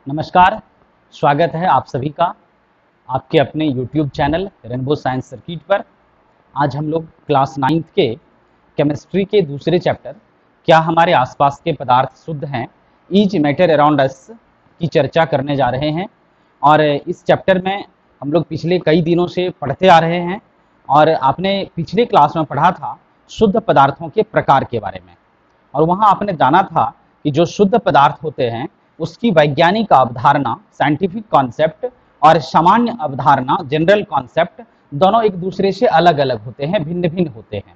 नमस्कार, स्वागत है आप सभी का आपके अपने YouTube channel rainbow science circuit पर। आज हम लोग क्लास 9th के केमिस्ट्री के दूसरे चैप्टर क्या हमारे आसपास के पदार्थ शुद्ध हैं, ईच मैटर अराउंड अस की चर्चा करने जा रहे हैं। और इस चैप्टर में हम लोग पिछले कई दिनों से पढ़ते आ रहे हैं और आपने पिछले क्लास में पढ़ा था शुद्ध पदार्थों के प्रकार के बारे में। और वहाँ आपने जाना था कि जो शुद्ध पदार्थ होते हैं उसकी वैज्ञानिक अवधारणा साइंटिफिक कॉन्सेप्ट और सामान्य अवधारणा जनरल कॉन्सेप्ट दोनों एक दूसरे से अलग अलग होते हैं, भिन्न भिन्न होते हैं।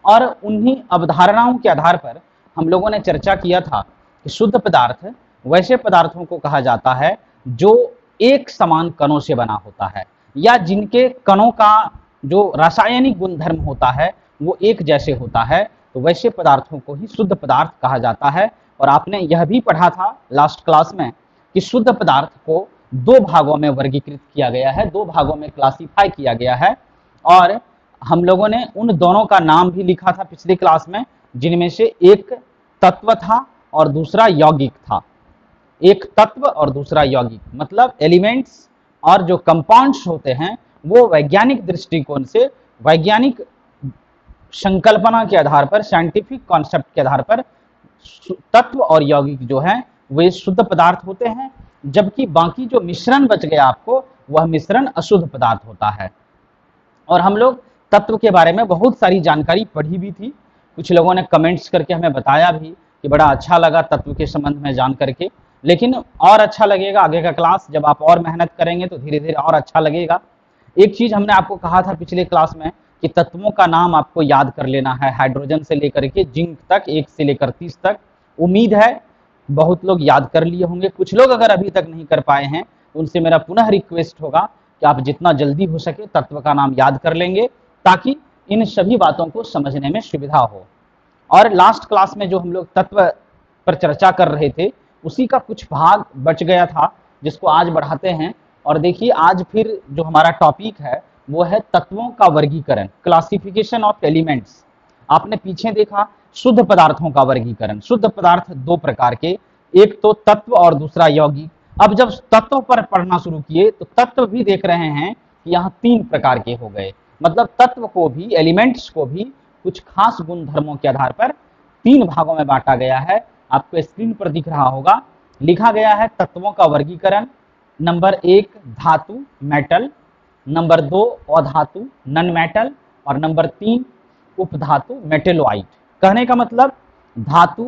और उन्हीं अवधारणाओं के आधार पर हम लोगों ने चर्चा किया था कि शुद्ध पदार्थ वैसे पदार्थों को कहा जाता है जो एक समान कणों से बना होता है या जिनके कणों का जो रासायनिक गुणधर्म होता है वो एक जैसे होता है, तो वैसे पदार्थों को ही शुद्ध पदार्थ कहा जाता है। और आपने यह भी पढ़ा था लास्ट क्लास में कि शुद्ध पदार्थ को दो भागों में वर्गीकृत किया गया है, दो भागों में क्लासिफाई किया गया है। और हम लोगों ने उन दोनों का नाम भी लिखा था पिछली क्लास में, जिनमें से एक तत्व था और दूसरा यौगिक था। एक तत्व और दूसरा यौगिक मतलब एलिमेंट्स और जो कंपाउंड्स होते हैं वो वैज्ञानिक दृष्टिकोण से, वैज्ञानिक संकल्पना के आधार पर, साइंटिफिक कॉन्सेप्ट के आधार पर तत्व और यौगिक जो है वे शुद्ध पदार्थ होते हैं, जबकि बाकी जो मिश्रण बच गया आपको वह मिश्रण अशुद्ध पदार्थ होता है। और हम लोग तत्व के बारे में बहुत सारी जानकारी पढ़ी भी थी। कुछ लोगों ने कमेंट्स करके हमें बताया भी कि बड़ा अच्छा लगा तत्व के संबंध में जान करके, लेकिन और अच्छा लगेगा आगे का क्लास जब आप और मेहनत करेंगे तो धीरे धीरे और अच्छा लगेगा। एक चीज हमने आपको कहा था पिछले क्लास में कि तत्वों का नाम आपको याद कर लेना है, हाइड्रोजन से लेकर के जिंक तक, 1 से लेकर 30 तक। उम्मीद है बहुत लोग याद कर लिए होंगे। कुछ लोग अगर अभी तक नहीं कर पाए हैं उनसे मेरा पुनः रिक्वेस्ट होगा कि आप जितना जल्दी हो सके तत्व का नाम याद कर लेंगे ताकि इन सभी बातों को समझने में सुविधा हो। और लास्ट क्लास में जो हम लोग तत्व पर चर्चा कर रहे थे उसी का कुछ भाग बच गया था जिसको आज बढ़ाते हैं। और देखिए आज फिर जो हमारा टॉपिक है वो है तत्वों का वर्गीकरण, क्लासिफिकेशन ऑफ एलिमेंट्स। आपने पीछे देखा शुद्ध पदार्थों का वर्गीकरण। शुद्ध पदार्थ दो प्रकार के, एक तो तत्व और दूसरा यौगिक। अब जब तत्व पर पढ़ना शुरू किए तो तत्व भी देख रहे हैं कि यहाँ 3 प्रकार के हो गए। मतलब तत्व को भी, एलिमेंट्स को भी कुछ खास गुण धर्मों के आधार पर 3 भागों में बांटा गया है। आपको स्क्रीन पर दिख रहा होगा, लिखा गया है तत्वों का वर्गीकरण। नंबर 1 धातु मेटल, नंबर 2 अधातु नन मेटल, और नंबर 3 उपधातु मेटेलोइड। कहने का मतलब धातु,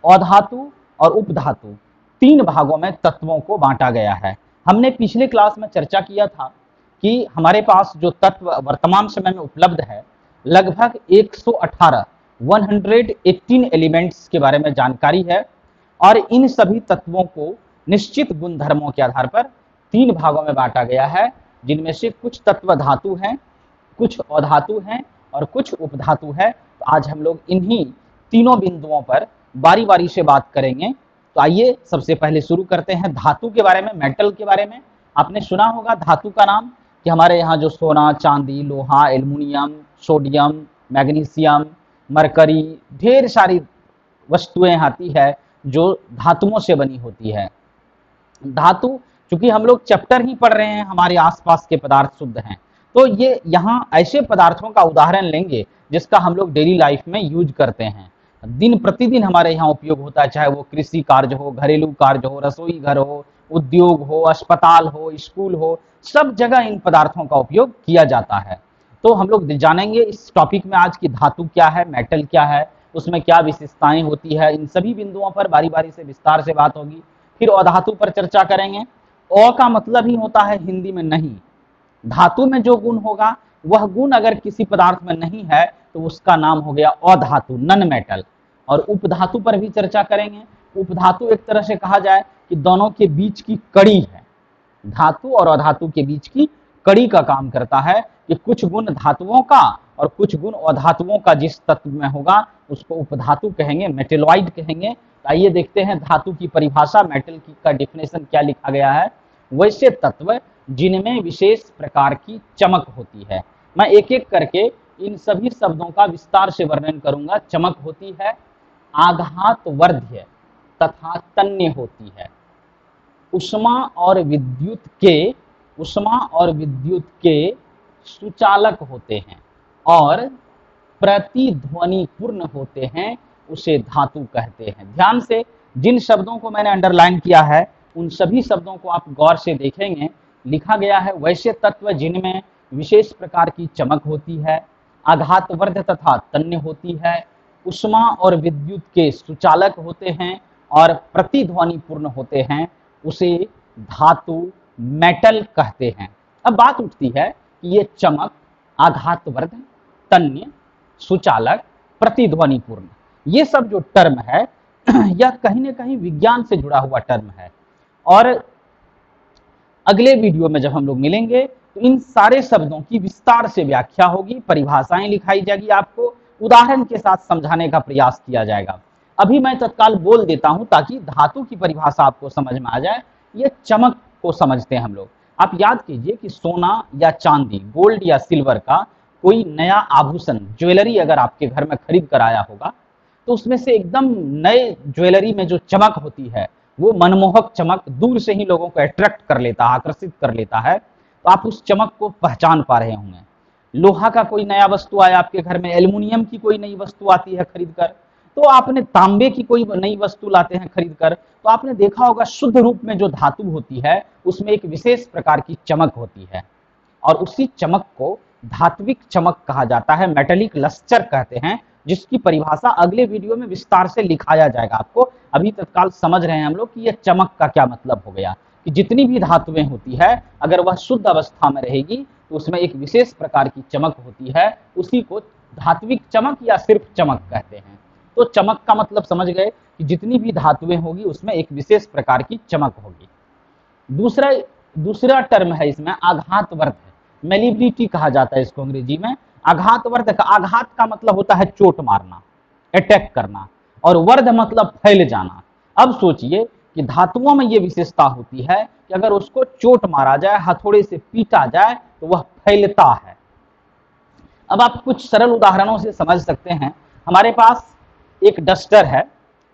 अधातु और उपधातु 3 भागों में तत्वों को बांटा गया है। हमने पिछले क्लास में चर्चा किया था कि हमारे पास जो तत्व वर्तमान समय में उपलब्ध है लगभग 118 एलिमेंट्स के बारे में जानकारी है। और इन सभी तत्वों को निश्चित गुण धर्मों के आधार पर 3 भागों में बांटा गया है, जिनमें से कुछ तत्व धातु हैं, कुछ अधातु हैं और कुछ उपधातु है। तो आज हम लोग इन्हीं तीनों बिंदुओं पर बारी बारी से बात करेंगे। तो आइए सबसे पहले शुरू करते हैं धातु के बारे में, मेटल के बारे में। आपने सुना होगा धातु का नाम कि हमारे यहाँ जो सोना, चांदी, लोहा, एल्युमिनियम, सोडियम, मैग्नीशियम, मरकरी, ढेर सारी वस्तुएं आती है जो धातुओं से बनी होती है। धातु चूंकि हम लोग चैप्टर ही पढ़ रहे हैं हमारे आसपास के पदार्थ शुद्ध हैं, तो ये यहाँ ऐसे पदार्थों का उदाहरण लेंगे जिसका हम लोग डेली लाइफ में यूज करते हैं, दिन प्रतिदिन हमारे यहाँ उपयोग होता है। चाहे वो कृषि कार्य हो, घरेलू कार्य हो, रसोई घर हो, उद्योग हो, अस्पताल हो, स्कूल हो, सब जगह इन पदार्थों का उपयोग किया जाता है। तो हम लोग जानेंगे इस टॉपिक में आज की धातु क्या है, मेटल क्या है, उसमें क्या विशेषताएं होती है। इन सभी बिंदुओं पर बारी बारी से विस्तार से बात होगी। फिर अधातु पर चर्चा करेंगे। अ का मतलब ही होता है हिंदी में नहीं। धातु में जो गुण होगा वह गुण अगर किसी पदार्थ में नहीं है तो उसका नाम हो गया अधातु, नन मेटल। और उपधातु पर भी चर्चा करेंगे। उपधातु एक तरह से कहा जाए कि दोनों के बीच की कड़ी है। धातु और अधातु के बीच की कड़ी का काम करता है कि कुछ गुण धातुओं का और कुछ गुण अधातुओं का जिस तत्व में होगा उसको उपधातु कहेंगे, मेटेलॉइड कहेंगे। आइए देखते हैं धातु की परिभाषा, मेटल की का डिफिनेशन क्या लिखा गया है। वैसे तत्व जिनमें विशेष प्रकार की चमक होती है। मैं एक एक करके इन सभी शब्दों का विस्तार से वर्णन करूंगा। चमक होती है, आघात वर्ध्य तथा तन्य होती है। उष्मा और विद्युत के उष्मा और विद्युत के सुचालक होते हैं और प्रतिध्वनिपूर्ण होते हैं, उसे धातु कहते हैं। ध्यान से जिन शब्दों को मैंने अंडरलाइन किया है उन सभी शब्दों को आप गौर से देखेंगे। लिखा गया है वैसे तत्व जिनमें विशेष प्रकार की चमक होती है, आघातवर्ध तथा तन्य होती है, उष्मा और विद्युत के सुचालक होते हैं और प्रतिध्वनिपूर्ण होते हैं, उसे धातु मेटल कहते हैं। अब बात उठती है कि ये चमक, आघातवर्ध, तन्य, सुचालक, प्रतिध्वनिपूर्ण, ये सब जो टर्म है यह कहीं ना कहीं विज्ञान से जुड़ा हुआ टर्म है। और अगले वीडियो में जब हम लोग मिलेंगे तो इन सारे शब्दों की विस्तार से व्याख्या होगी, परिभाषाएं लिखाई जाएगी, आपको उदाहरण के साथ समझाने का प्रयास किया जाएगा। अभी मैं तत्काल बोल देता हूं ताकि धातु की परिभाषा आपको समझ में आ जाए। ये चमक को समझते हैं हम लोग। आप याद कीजिए कि सोना या चांदी, गोल्ड या सिल्वर का कोई नया आभूषण, ज्वेलरी अगर आपके घर में खरीद कर आया होगा तो उसमें से एकदम नए ज्वेलरी में जो चमक होती है वो मनमोहक चमक दूर से ही लोगों को अट्रैक्ट कर लेता है, आकर्षित कर लेता है। तो आप उस चमक को पहचान पा रहे होंगे। लोहा का कोई नया वस्तु आया आपके घर में, एल्युमिनियम की कोई नई वस्तु आती है खरीद कर, तो आपने तांबे की कोई नई वस्तु लाते हैं खरीद कर, तो आपने देखा होगा शुद्ध रूप में जो धातु होती है उसमें एक विशेष प्रकार की चमक होती है और उसी चमक को धात्विक चमक कहा जाता है, मेटेलिक लस्टर कहते हैं, जिसकी परिभाषा अगले वीडियो में विस्तार से लिखाया जाएगा आपको। अभी तत्काल समझ रहे हैं हम लोग कि यह चमक का क्या मतलब हो गया, कि जितनी भी धातुएं होती है अगर वह शुद्ध अवस्था में रहेगी तो उसमें एक विशेष प्रकार की चमक होती है, उसी को धात्विक चमक या सिर्फ चमक कहते हैं। तो चमक का मतलब समझ गए कि जितनी भी धातुएं होगी उसमें एक विशेष प्रकार की चमक होगी। दूसरा टर्म है इसमें आघातवर्ध, मेलिबिलिटी कहा जाता है इसको अंग्रेजी में। आघातवर्ध का, आघात का मतलब होता है चोट मारना, अटैक करना, और वर्ध मतलब फैल जाना। अब सोचिए कि धातुओं में यह विशेषता होती है कि अगर उसको चोट मारा जाए, हथौड़े से पीटा जाए तो वह फैलता है। अब आप कुछ सरल उदाहरणों से समझ सकते हैं। हमारे पास एक डस्टर है,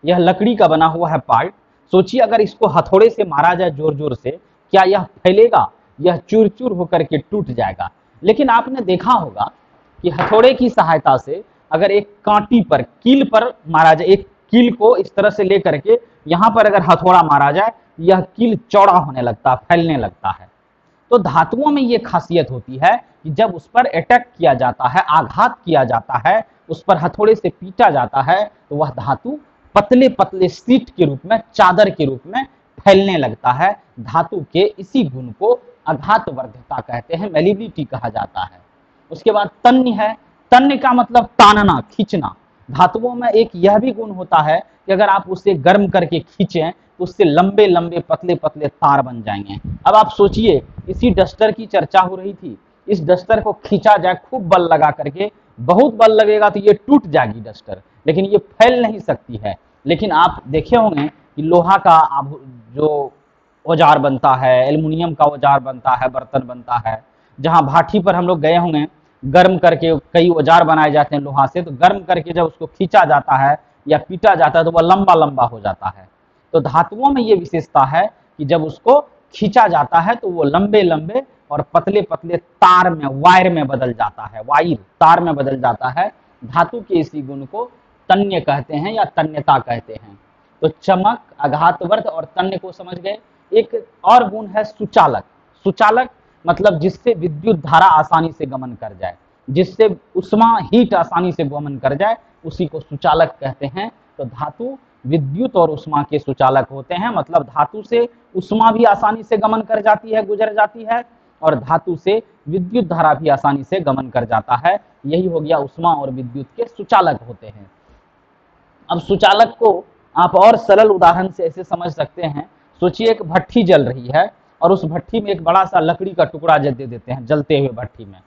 यह लकड़ी का बना हुआ है पार्ट। सोचिए अगर इसको हथौड़े से मारा जाए जोर जोर से, क्या यह फैलेगा? यह चूर चूर होकर के टूट जाएगा। लेकिन आपने देखा होगा कि हथौड़े की सहायता से अगर एक कांटी पर, कील पर मारा जाए, एक कील को इस तरह से लेकर के यहाँ पर अगर हथौड़ा मारा जाए, यह कील चौड़ा होने लगता है, फैलने लगता है। तो धातुओं में यह खासियत होती है कि जब उस पर अटैक किया जाता है, आघात किया जाता है, उस पर हथौड़े से पीटा जाता है, तो वह धातु पतले पतले शीट के रूप में, चादर के रूप में फैलने लगता है। धातु के इसी गुण को आघातवर्धता कहते हैं, मेलिबिलिटी कहा जाता है। उसके बाद तन्य है। तन्य का मतलब तानना, खींचना। धातुओं में एक यह भी गुण होता है कि अगर आप उसे गर्म करके खींचें तो उससे लंबे लंबे पतले पतले तार बन जाएंगे। अब आप सोचिए, इसी डस्टर की चर्चा हो रही थी, इस डस्टर को खींचा जाए खूब बल लगा करके, बहुत बल लगेगा तो ये टूट जाएगी डस्टर, लेकिन ये फैल नहीं सकती है। लेकिन आप देखे होंगे कि लोहा का जो औजार बनता है, एल्युमिनियम का औजार बनता है, बर्तन बनता है, जहां भाठी पर हम लोग गए होंगे, गर्म करके कई औजार बनाए जाते हैं लोहा से, तो गर्म करके जब उसको खींचा जाता है या पीटा जाता है तो वह लंबा लंबा हो जाता है। तो धातुओं में ये विशेषता है कि जब उसको खींचा जाता है तो वो लंबे लंबे और पतले पतले तार में, वायर में बदल जाता है, वायर तार में बदल जाता है। धातु के इसी गुण को तन्य कहते हैं या तन्यता कहते हैं। तो चमक, आघातवर्ध और तन्य को समझ गए। एक और गुण है सुचालक। सुचालक मतलब जिससे विद्युत धारा आसानी से गमन कर जाए, जिससे उष्मा, हीट आसानी से गमन कर जाए, उसी को सुचालक कहते हैं। तो धातु विद्युत और उष्मा के सुचालक होते हैं, मतलब धातु से उष्मा भी आसानी से गमन कर जाती है, गुजर जाती है, और धातु से विद्युत धारा भी आसानी से गमन कर जाता है। यही हो गया उष्मा और विद्युत के सुचालक होते हैं। अब सुचालक को आप और सरल उदाहरण से ऐसे समझ सकते हैं। सोचिए एक भट्ठी जल रही है और उस भट्ठी में एक बड़ा सा लकड़ी का टुकड़ा दे देते हैं, जलते हुए भट्ठी में,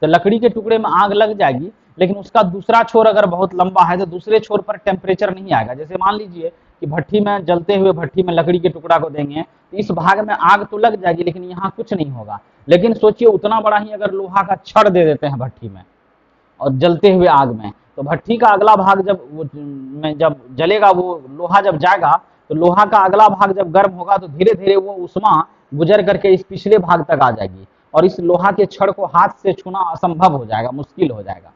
तो लकड़ी के टुकड़े में आग लग जाएगी, लेकिन उसका दूसरा छोर अगर बहुत लंबा है तो दूसरे छोर पर टेम्परेचर नहीं आएगा। जैसे मान लीजिए कि भट्ठी में, जलते हुए भट्ठी में लकड़ी के टुकड़ा को देंगे तो इस भाग में आग तो लग जाएगी लेकिन यहाँ कुछ नहीं होगा। लेकिन सोचिए उतना बड़ा ही अगर लोहा का छड़ दे देते हैं भट्ठी में और जलते हुए आग में, तो भट्ठी का अगला भाग जब जलेगा, वो लोहा जब जाएगा तो लोहा का अगला भाग जब गर्म होगा तो धीरे धीरे वो उष्मा गुजर करके इस पिछले भाग तक आ जाएगी और इस लोहा के छड़ को हाथ से छूना असंभव हो जाएगा, मुश्किल हो जाएगा।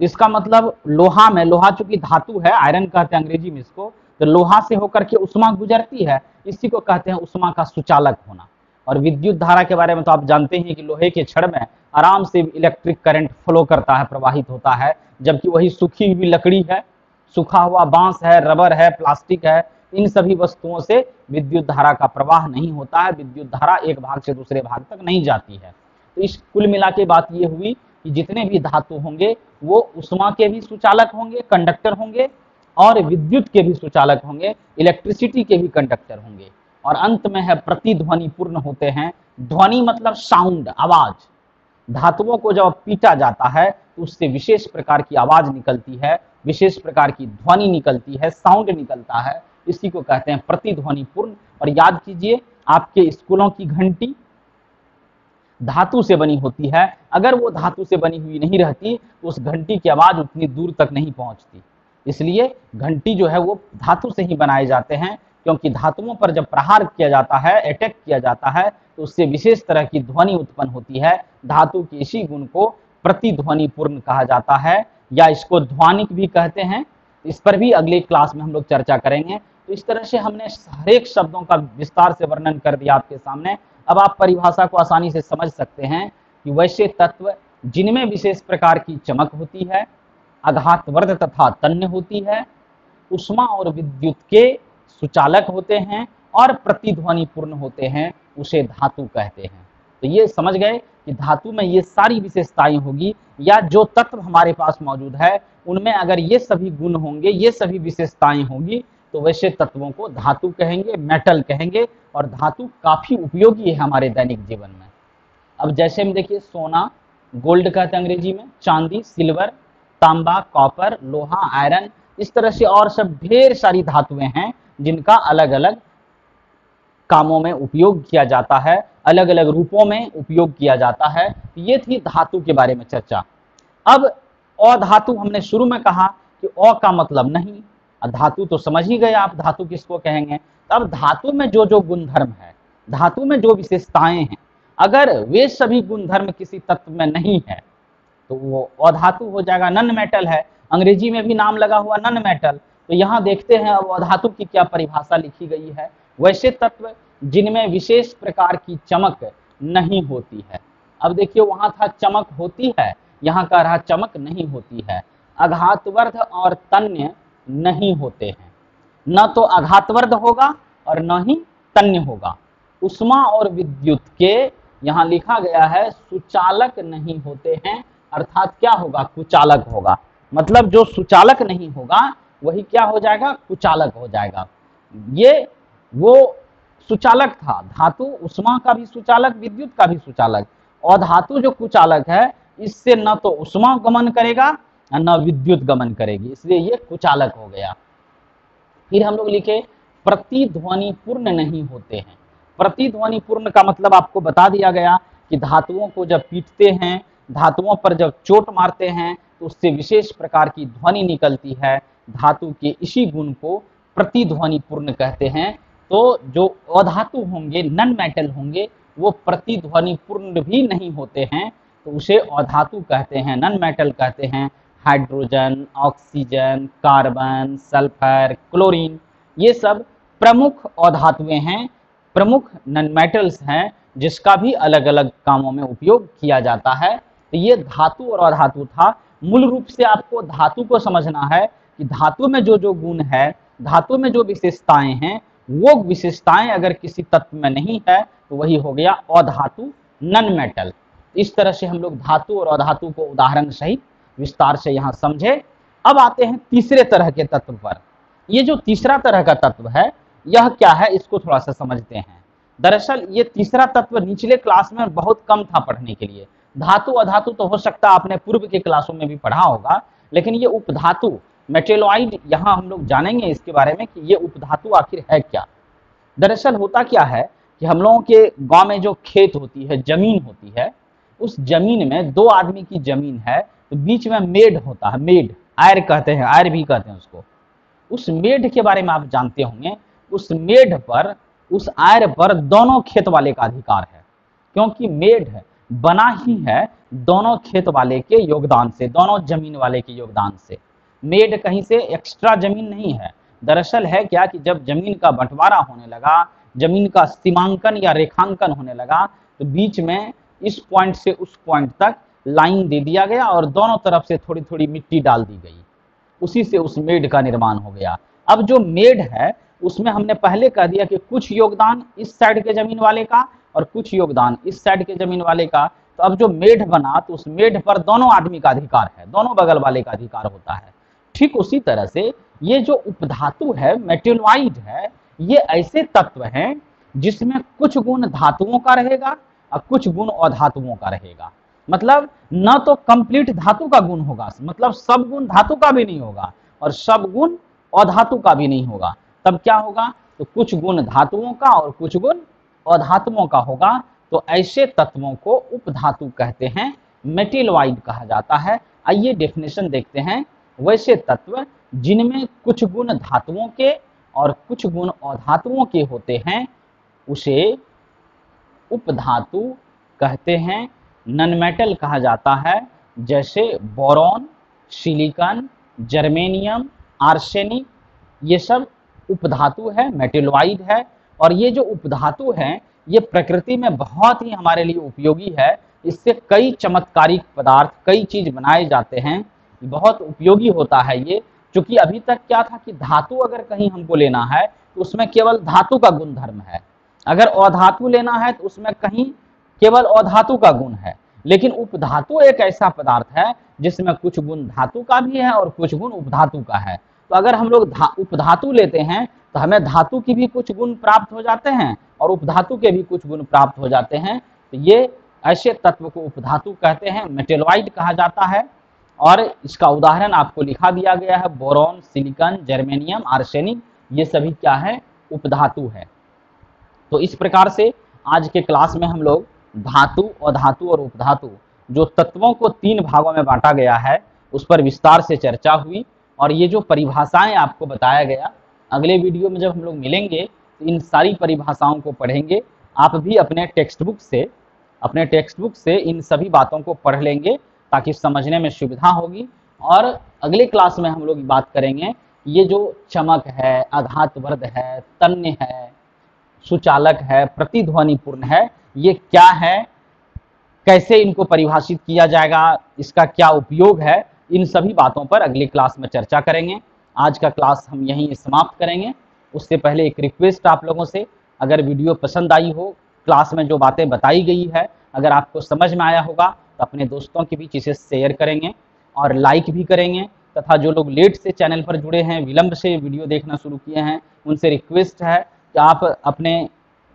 इसका मतलब लोहा में, लोहा चूंकि धातु है, आयरन कहते हैं अंग्रेजी में इसको, तो लोहा से होकर के उष्मा गुजरती है, इसी को कहते हैं उष्मा का सुचालक होना। और विद्युत धारा के बारे में तो आप जानते हैं कि लोहे के छड़ में आराम से इलेक्ट्रिक करंट फ्लो करता है, प्रवाहित होता है, जबकि वही सूखी हुई लकड़ी है, सूखा हुआ बांस है, रबर है, प्लास्टिक है, इन सभी वस्तुओं से विद्युत धारा का प्रवाह नहीं होता है, विद्युत धारा एक भाग से दूसरे भाग तक नहीं जाती है। तो इस कुल मिला के बात ये हुई कि जितने भी धातु होंगे वो उष्मा के भी सुचालक होंगे, कंडक्टर होंगे, और विद्युत के भी सुचालक होंगे, इलेक्ट्रिसिटी के भी कंडक्टर होंगे। और अंत में है प्रतिध्वनि पूर्ण होते हैं। ध्वनि मतलब साउंड, आवाज। धातुओं को जब पीटा जाता है तो उससे विशेष प्रकार की आवाज निकलती है, विशेष प्रकार की ध्वनि निकलती है, साउंड निकलता है, इसी को कहते हैं प्रतिध्वनि पूर्ण। और याद कीजिए, आपके स्कूलों की घंटी धातु से बनी होती है, अगर वो धातु से बनी हुई नहीं रहती तो उस घंटी की आवाज उतनी दूर तक नहीं पहुंचती। इसलिए घंटी जो है वो धातु से ही बनाए जाते हैं, क्योंकि धातुओं पर जब प्रहार किया जाता है, अटैक किया जाता है, तो उससे विशेष तरह की ध्वनि उत्पन्न होती है। धातु के इसी गुण को प्रतिध्वनि पूर्ण कहा जाता है, या इसको ध्वनिक भी कहते हैं। इस पर भी अगले क्लास में हम लोग चर्चा करेंगे। तो इस तरह से हमने हर एक शब्दों का विस्तार से वर्णन कर दिया आपके सामने। अब आप परिभाषा को आसानी से समझ सकते हैं कि वैसे तत्व जिनमें विशेष प्रकार की चमक होती है, आघातवर्ध तथा तन्य होती है, उष्मा और विद्युत के सुचालक होते हैं और प्रतिध्वनि पूर्ण होते हैं, उसे धातु कहते हैं। तो ये समझ गए कि धातु में ये सारी विशेषताएं होगी, या जो तत्व हमारे पास मौजूद है उनमें अगर ये सभी गुण होंगे, ये सभी विशेषताएं होंगी, तो वैसे तत्वों को धातु कहेंगे, मेटल कहेंगे। और धातु काफी उपयोगी है हमारे दैनिक जीवन में। अब जैसे हम देखिए, सोना गोल्ड कहते हैं अंग्रेजी में, चांदी सिल्वर, तांबा कॉपर, लोहा आयरन, इस तरह से और सब ढेर सारी धातुएं हैं जिनका अलग अलग कामों में उपयोग किया जाता है, अलग अलग रूपों में उपयोग किया जाता है। ये थी धातु के बारे में चर्चा। अब अधातु हमने शुरू में कहा कि अ का मतलब नहीं, धातु तो समझ ही गए आप, धातु किसको कहेंगे। अब धातु में जो जो गुणधर्म है, धातु में जो विशेषताएं हैं, अगर वे सभी गुणधर्म किसी तत्व में नहीं है तो वो अधातु हो जाएगा, नन मेटल है। अंग्रेजी में भी नाम लगा हुआ नन मेटल। तो यहाँ देखते हैं अब अधातु की क्या परिभाषा लिखी गई है। वैसे तत्व जिनमें विशेष प्रकार की चमक नहीं होती है। अब देखिए, वहां था चमक होती है, यहाँ कह रहा चमक नहीं होती है। आघातवर्ध और तन्य नहीं होते हैं, न तो आघातवर्ध होगा और न ही तन्य होगा। उष्मा और विद्युत के यहाँ लिखा गया है सुचालक नहीं होते हैं, अर्थात क्या होगा, कुचालक होगा। मतलब जो सुचालक नहीं होगा वही क्या हो जाएगा, कुचालक हो जाएगा। ये वो सुचालक था, धातु उष्मा का भी सुचालक, विद्युत का भी सुचालक। और धातु जो कुचालक है, इससे न तो उष्मा गमन करेगा न विद्युत गमन करेगी, इसलिए ये कुचालक हो गया। फिर हम लोग लिखे प्रतिध्वनि पूर्ण नहीं होते हैं। प्रतिध्वनि पूर्ण का मतलब आपको बता दिया गया कि धातुओं को जब पीटते हैं, धातुओं पर जब चोट मारते हैं तो उससे विशेष प्रकार की ध्वनि निकलती है। धातु के इसी गुण को प्रतिध्वनि पूर्ण कहते हैं। तो जो अधातु होंगे, नन मेटल होंगे, वो प्रतिध्वनि पूर्ण भी नहीं होते हैं, तो उसे अधातु कहते हैं, नन मेटल कहते हैं। Hydrogen, oxygen, carbon, sulphur, chlorine, ये सब प्रमुख अधातुएं हैं, प्रमुख नन मेटल्स हैं, जिसका भी अलग अलग कामों में उपयोग किया जाता है। तो ये धातु और अधातु था। मूल रूप से आपको धातु को समझना है कि धातु में जो जो गुण है, धातु में जो विशेषताएं हैं, वो विशेषताएं अगर किसी तत्व में नहीं है तो वही हो गया अधातु, नन मेटल। इस तरह से हम लोग धातु और अधातु को उदाहरण सहित विस्तार से यहाँ समझे। अब आते हैं तीसरे तरह के तत्व पर। ये जो तीसरा तरह का तत्व है, यह क्या है, इसको थोड़ा सा समझते हैं। दरअसल ये तीसरा तत्व निचले क्लास में बहुत कम था पढ़ने के लिए। धातु अधातु तो हो सकता है आपने पूर्व के क्लासों में भी पढ़ा होगा, लेकिन ये उपधातु मेटेलॉइड, यहाँ हम लोग जानेंगे इसके बारे में कि ये उपधातु आखिर है क्या। दरअसल होता क्या है कि हम लोगों के गांव में जो खेत होती है, जमीन होती है, उस जमीन में दो आदमी की जमीन है, तो बीच में मेड होता है, मेड, आयर कहते हैं, आयर भी कहते हैं उसको। उस मेढ़ के बारे में आप जानते होंगे, उस मेढ़ पर, उस आयर पर दोनों खेत वाले का अधिकार है, क्योंकि मेढ़ बना ही है दोनों खेत वाले के योगदान से, दोनों जमीन वाले के योगदान से। मेढ़ कहीं से एक्स्ट्रा जमीन नहीं है। दरअसल है क्या कि जब जमीन का बंटवारा होने लगा, जमीन का सीमांकन या रेखांकन होने लगा, तो बीच में इस पॉइंट से उस पॉइंट तक लाइन दे दिया गया और दोनों तरफ से थोड़ी थोड़ी मिट्टी डाल दी गई, उसी से उस मेढ़ का निर्माण हो गया। अब जो मेढ़ है उसमें हमने पहले कह दिया कि कुछ योगदान इस साइड के जमीन वाले का और कुछ योगदान इस साइड के जमीन वाले का। तो अब जो मेढ़ बना तो उस मेढ़ पर दोनों आदमी का अधिकार है, दोनों बगल वाले का अधिकार होता है। ठीक उसी तरह से ये जो उपधातु है, मेटेलोइड है, ये ऐसे तत्व हैं जिसमें कुछ गुण धातुओं का रहेगा और कुछ गुण अधातुओं का रहेगा। मतलब न तो कंप्लीट धातु का गुण होगा, मतलब सब गुण धातु का भी नहीं होगा और सब गुण अधातु का भी नहीं होगा। तब क्या होगा, तो कुछ गुण धातुओं का और कुछ गुण अधातुओं का होगा। तो ऐसे तत्वों को उपधातु कहते हैं, मेटेलोइड कहा जाता है। आइए डेफिनेशन देखते हैं। वैसे तत्व जिनमें कुछ गुण धातुओं के और कुछ गुण अधातुओं के होते हैं उसे उपधातु कहते हैं, नॉन मेटल कहा जाता है। जैसे बोरॉन, सिलिकॉन, जर्मेनियम, आर्सेनिक, ये सब उपधातु है, मेटेलोइड है। और ये जो उपधातु हैं ये प्रकृति में बहुत ही हमारे लिए उपयोगी है। इससे कई चमत्कारिक पदार्थ, कई चीज बनाए जाते हैं, बहुत उपयोगी होता है ये। क्योंकि अभी तक क्या था कि धातु अगर कहीं हमको लेना है तो उसमें केवल धातु का गुणधर्म है, अगर अधातु लेना है तो उसमें कहीं केवल अधातु का गुण है। लेकिन उपधातु एक ऐसा पदार्थ है जिसमें कुछ गुण धातु का भी है और कुछ गुण उपधातु का है। तो अगर हम लोग उपधातु लेते हैं तो हमें धातु की भी कुछ गुण प्राप्त हो जाते हैं और उपधातु के भी कुछ गुण प्राप्त हो जाते हैं। तो ये ऐसे तत्व को उपधातु कहते हैं, मेटेलोइड कहा जाता है। और इसका उदाहरण आपको लिखा दिया गया है, बोरॉन, सिलिकॉन, जर्मेनियम, आर्सेनिक, ये सभी क्या है, उपधातु है। तो इस प्रकार से आज के क्लास में हम लोग धातु, अधातु और उपधातु, जो तत्वों को 3 भागों में बांटा गया है, उस पर विस्तार से चर्चा हुई। और ये जो परिभाषाएं आपको बताया गया, अगले वीडियो में जब हम लोग मिलेंगे तो इन सारी परिभाषाओं को पढ़ेंगे। आप भी अपने टेक्स्ट बुक से इन सभी बातों को पढ़ लेंगे ताकि समझने में सुविधा होगी। और अगले क्लास में हम लोग बात करेंगे ये जो चमक है, आघातवर्ध है, तन्य है, सुचालक है, प्रतिध्वनिपूर्ण है, ये क्या है, कैसे इनको परिभाषित किया जाएगा, इसका क्या उपयोग है, इन सभी बातों पर अगली क्लास में चर्चा करेंगे। आज का क्लास हम यहीं समाप्त करेंगे। उससे पहले एक रिक्वेस्ट आप लोगों से, अगर वीडियो पसंद आई हो, क्लास में जो बातें बताई गई है अगर आपको समझ में आया होगा तो अपने दोस्तों के बीच इसे शेयर करेंगे और लाइक भी करेंगे। तथा जो लोग लेट से चैनल पर जुड़े हैं, विलंब से वीडियो देखना शुरू किए हैं, उनसे रिक्वेस्ट है कि आप अपने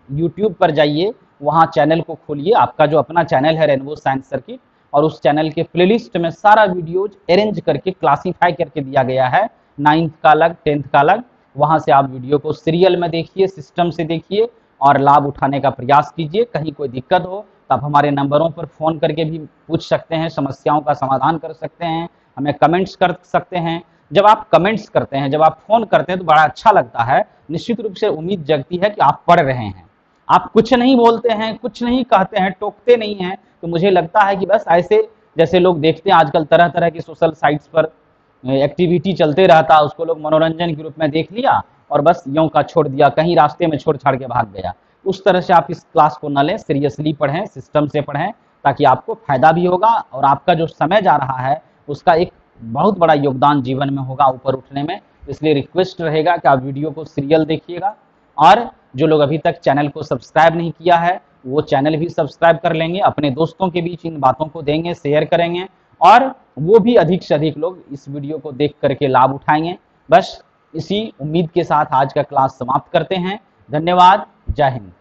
YouTube पर जाइए, वहाँ चैनल को खोलिए, आपका जो अपना चैनल है रेनबो साइंस सर्किट, और उस चैनल के प्लेलिस्ट में सारा वीडियोज अरेंज करके क्लासीफाई करके दिया गया है, 9th का अलग, 10th का अलग। वहाँ से आप वीडियो को सीरियल में देखिए, सिस्टम से देखिए और लाभ उठाने का प्रयास कीजिए। कहीं कोई दिक्कत हो तो आप हमारे नंबरों पर फ़ोन करके भी पूछ सकते हैं, समस्याओं का समाधान कर सकते हैं, हमें कमेंट्स कर सकते हैं। जब आप कमेंट्स करते हैं, जब आप फ़ोन करते हैं तो बड़ा अच्छा लगता है, निश्चित रूप से उम्मीद जगती है कि आप पढ़ रहे हैं। आप कुछ नहीं बोलते हैं, कुछ नहीं कहते हैं, टोकते नहीं हैं, तो मुझे लगता है कि बस ऐसे जैसे लोग देखते हैं आजकल तरह तरह की सोशल साइट्स पर एक्टिविटी चलते रहता है, उसको लोग मनोरंजन के रूप में देख लिया और बस यूं का छोड़ दिया, कहीं रास्ते में छोड़ छाड़ के भाग गया। उस तरह से आप इस क्लास को न लें, सीरियसली पढ़ें, सिस्टम से पढ़ें, ताकि आपको फायदा भी होगा और आपका जो समय जा रहा है उसका एक बहुत बड़ा योगदान जीवन में होगा ऊपर उठने में। इसलिए रिक्वेस्ट रहेगा कि आप वीडियो को सीरियल देखिएगा। और जो लोग अभी तक चैनल को सब्सक्राइब नहीं किया है वो चैनल भी सब्सक्राइब कर लेंगे, अपने दोस्तों के बीच इन बातों को देंगे, शेयर करेंगे और वो भी अधिक से अधिक लोग इस वीडियो को देख करके लाभ उठाएंगे। बस इसी उम्मीद के साथ आज का क्लास समाप्त करते हैं। धन्यवाद, जय हिंद।